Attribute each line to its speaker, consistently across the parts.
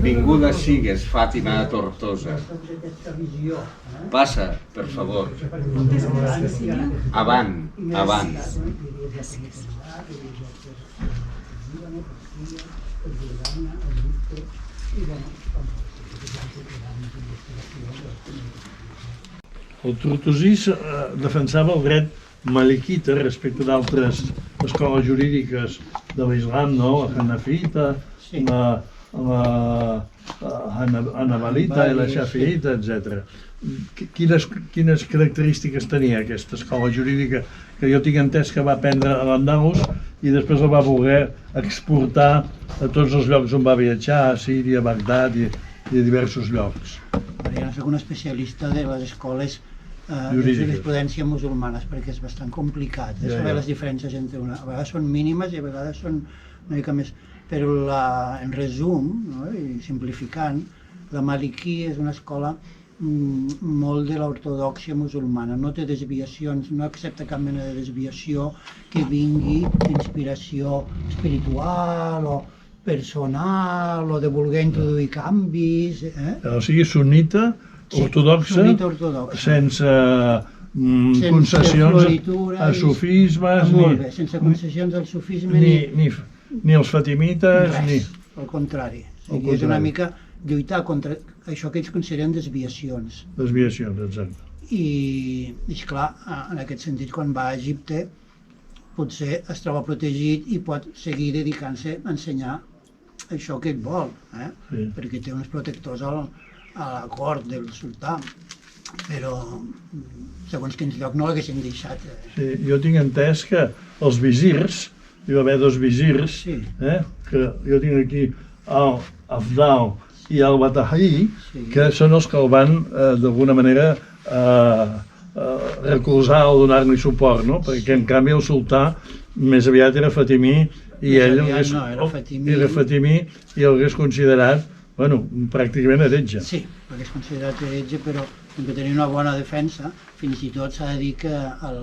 Speaker 1: Benvinguda sigues, Fàtima de Tortosa. Passa, per favor. Avant, avant.
Speaker 2: Gràcies.
Speaker 3: El tortosí defensava el dret maliquita respecte d'altres escoles jurídiques de l'islam, no? La Hanafita, la Hanabalita i la Shafi'ita, etc. Quines característiques tenia aquesta escola jurídica que jo tinc entès que va aprendre a l'Andalus i després la va voler exportar a tots els llocs on va viatjar, a Síria, a Bagdad i a diversos llocs?
Speaker 4: Jo no soc un especialista de les escoles de jurisprudència musulmanes perquè és bastant complicat de saber les diferències entre una. A vegades són mínimes i a vegades són una mica més. Però en resum, i simplificant, la Maliki és una escola molt de l'ortodòxia musulmana, no té desviacions, no accepta cap mena de desviació que vingui d'inspiració espiritual o personal o de voler introduir canvis.
Speaker 3: O sigui, sunnita, ortodoxa, sense concessions a sufismes,
Speaker 4: sense concessions al sufisme
Speaker 3: ni els fatimites,
Speaker 4: res, al contrari. És una mica lluitar contra això que ells consideren desviacions.
Speaker 3: Desviacions, exacte.
Speaker 4: I esclar, en aquest sentit, quan va a Egipte, potser es troba protegit i pot seguir dedicant-se a ensenyar això que ell vol, perquè té uns protectors a la cort del sultà, però segons quins llocs no l'haguessin deixat.
Speaker 3: Jo tinc entès que els visirs, hi va haver dos visirs, que jo tinc aquí el Afdal i el Batahi, que són els que el van d'alguna manera recolzar o donar-li suport, perquè en canvi el sultà més aviat era fatimí i ell era fatimí i el hagués considerat pràcticament heretge.
Speaker 4: Sí, l'hagués considerat heretge, però que tenia una bona defensa. Fins i tot s'ha de dir que el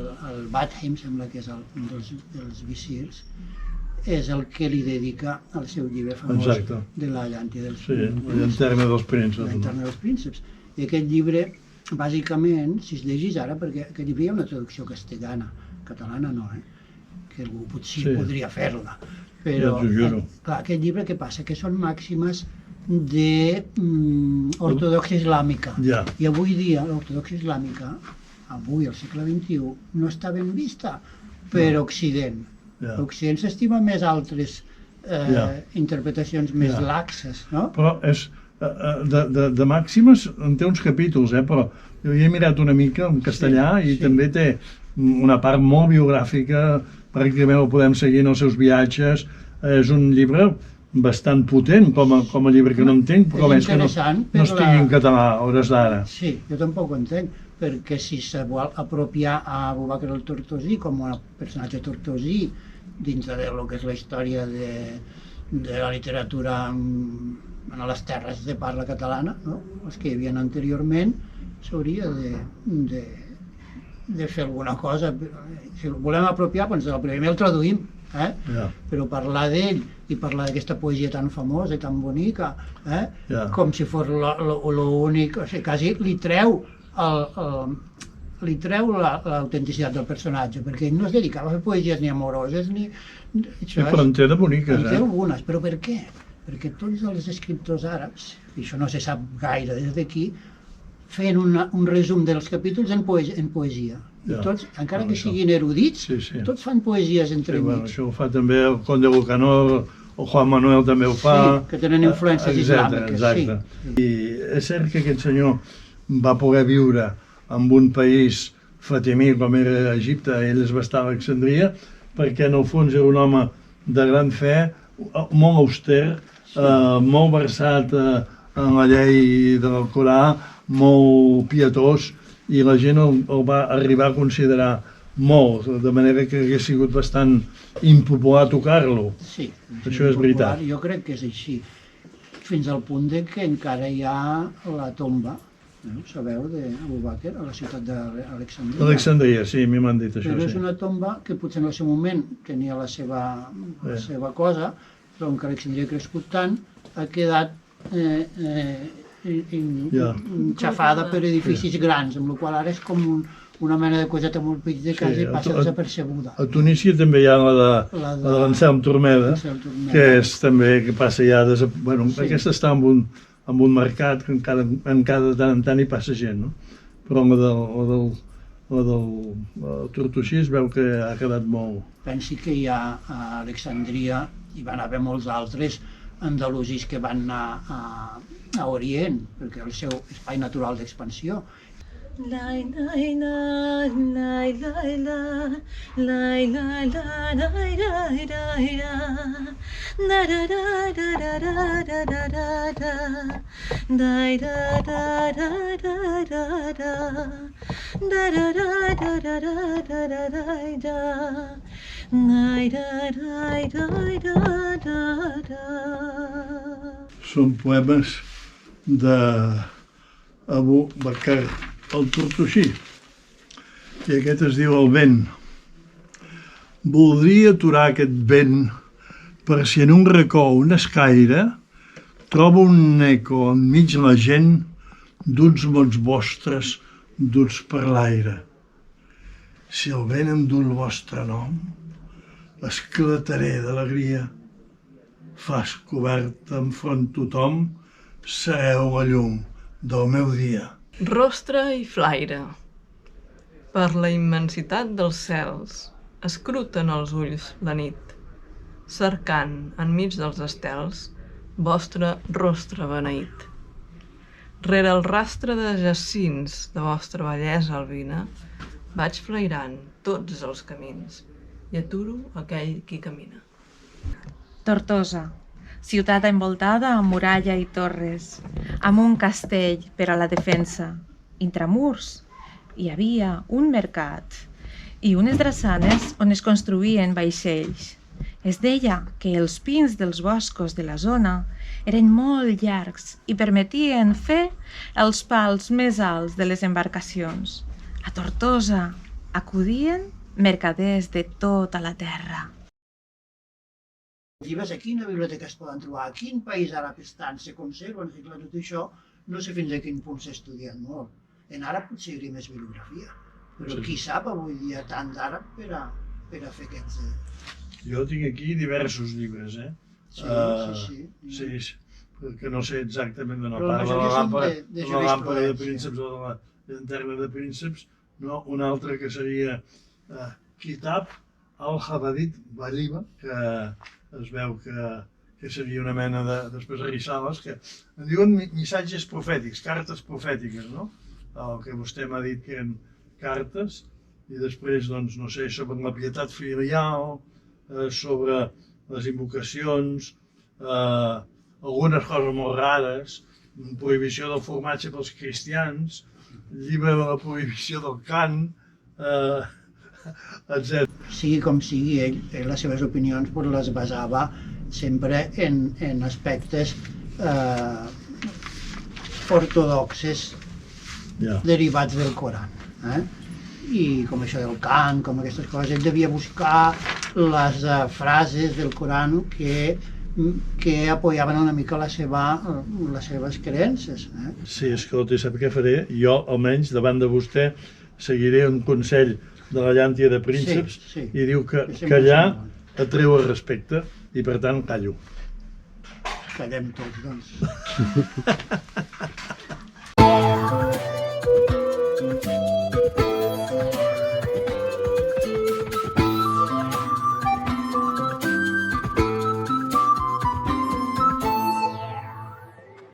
Speaker 4: Bathim, sembla que és un dels visirs, és el que li dedica el seu llibre famós de la Llàntida
Speaker 3: dels
Speaker 4: Prínceps. I aquest llibre, bàsicament, si es llegís ara, perquè aquest llibre hi ha una traducció castellana, catalana no, que algú potser podria fer-la. Però, clar, aquest llibre què passa? Que són màximes d'ortodòxia islàmica. I avui dia l'ortodòxia islàmica, avui al segle XXI, no està ben vista per Occident. L'Occident s'estima més altres interpretacions més laxes, no?
Speaker 3: Però de màximes en té uns capítols, però jo hi he mirat una mica en castellà i també té una part molt biogràfica, pràcticament el podem seguir en els seus viatges. És un llibre bastant potent com a llibre, que no entenc com és que no estigui en català a hores d'ara.
Speaker 4: Sí, jo tampoc ho entenc, perquè si se vol apropiar a Abu Bakr el-Tortosí com un personatge tortosí dins de lo que és la història de la literatura en les terres de parla catalana, els que hi havia anteriorment, s'hauria de fer alguna cosa. Si el volem apropiar, doncs primer el traduïm, però parlar d'ell i parlar d'aquesta poesia tan famosa i tan bonica, com si fos l'únic, o sigui, quasi li treu l'autenticitat del personatge, perquè ell no es dedicava a fer poesies ni amoroses ni...
Speaker 3: Però en té de boniques,
Speaker 4: En té algunes, però per què? Perquè tots els escriptors àrabs, i això no se sap gaire des d'aquí, feien un resum dels capítols en poesia. I tots, encara que siguin erudits, tots fan poesies entre mig.
Speaker 3: Això ho fa també el Conde Lucanor, el Juan Manuel també ho fa...
Speaker 4: Sí, que tenen influències islàmiques.
Speaker 3: Exacte. I és cert que aquest senyor va poder viure en un país fatimí com era Egipte, ell es va estar a Alexandria, perquè en el fons era un home de gran fe, molt auster, molt versat en la llei de l'Alcorà, molt pietós, i la gent el va arribar a considerar molt, de manera que hagués sigut bastant impopular tocar-lo.
Speaker 4: Sí,
Speaker 3: això és veritat.
Speaker 4: Jo crec que és així, fins al punt que encara hi ha la tomba, sabeu, d'Abu Bakr, a la ciutat d'Alexandria.
Speaker 3: Alexandria, sí, a mi m'han dit això.
Speaker 4: Però és una tomba que potser en el seu moment tenia la seva cosa, però com que Alexandria ha crescut tant, ha quedat xafada per edificis grans, amb la qual ara és com una mena de coseta molt petita que quasi passa desapercebuda.
Speaker 3: A Tunísia també hi ha la de l'Anselm Turmeda, que és també que passa ja... Bueno, aquesta està en un mercat que encara de tant en tant hi passa gent, no? Però la del Tortosí es veu que ha quedat molt...
Speaker 4: Pensi que hi ha a Alexandria, hi van haver molts altres andalusis que van anar a Orient, perquè era el seu espai natural d'expansió.
Speaker 2: La la la la la la la la la la da da da da da da da da da da da da da da da da da da da.
Speaker 3: Són poemes d'Abu Bakr al-Tortosí, i aquest es diu El vent. Voldria aturar aquest vent per si en un racó, un escaire, trobo un eco enmig la gent d'uns mots vostres duts per l'aire. Si el vent em du el vostre nom, esclataré d'alegria. Fas coberta enfront tothom, sereu la llum del meu dia.
Speaker 5: Rostre i flaire. Per la immensitat dels cels, escruten els ulls la nit, cercant, enmig dels estels, vostre rostre beneït. Rere el rastre de jacins de vostra bellesa albina, vaig flairant tots els camins i aturo aquell qui camina.
Speaker 2: Tortosa, ciutat envoltada amb muralla i torres, amb un castell per a la defensa. Intramurs hi havia un mercat i unes drassanes on es construïen vaixells. Es deia que els pins dels boscos de la zona eren molt llargs i permetien fer els pals més alts de les embarcacions. A Tortosa acudien mercaders de tota la terra.
Speaker 4: Llibres a quina biblioteca es poden trobar, a quin país àrab estan, se conserven, i clar, tot això no sé fins a quin punt s'ha estudiat molt. En àrab potser hi hauria més bibliografia, però qui sap avui dia tant d'àrab per a fer aquests...
Speaker 3: Jo tinc aquí diversos llibres, Sí, perquè no sé exactament de no parla de la làmpada de prínceps o de la llanterna de prínceps, no, un altre que seria Kitab al-Habadith Baliba, que es veu que seria una mena després de risales, que en diuen missatges profètics, cartes profètiques, no? El que vostè m'ha dit que eren cartes, i després, doncs, no sé, sobre la pietat filial, sobre les invocacions, algunes coses molt rares, prohibició del formatge pels cristians, llibre de la prohibició del cant, etc.
Speaker 4: Sigui com sigui, ell les seves opinions les basava sempre en aspectes ortodoxes derivats del Coran. I com això del cant, com aquestes coses, ell devia buscar les frases del Coran que apoyaven una mica les seves creences.
Speaker 3: Sí, escolta, sap què faré? Jo, almenys, davant de vostè, seguiré un consell de la llàntia de prínceps i diu que callar atreu el respecte i per tant callo.
Speaker 4: Callem tots, doncs.